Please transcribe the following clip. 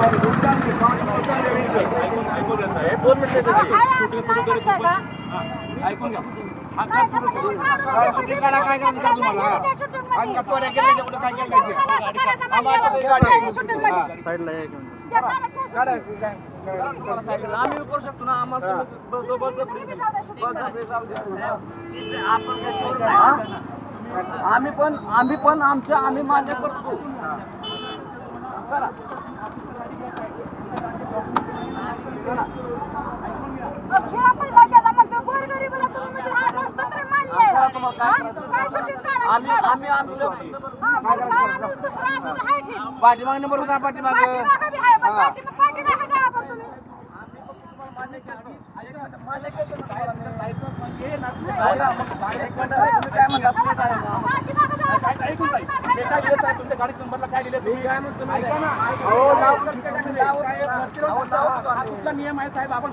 2 मिनिटं शूटिंग सुरू करू ऐकून घ्या. शूटिंग काढा काय करायचं करा तुम्हाला. आणि का चोऱ्या केल्या त्याच्यामुळे काय केलं नाही ते. आम्हाला गाडी आहे. साईडला या घेऊन. काढा आम्ही करू शकतो ना आम्हाला आम्ही पण आमच्या आम्ही मान्य करतो करा. आम्ही आमच्या पाठीमाग नंबर होता पाठीमाग तुमच्या गाडीत नंबरला काय दिले तुम्ही काय म्हणतो कुठला नियम आहे साहेब आपण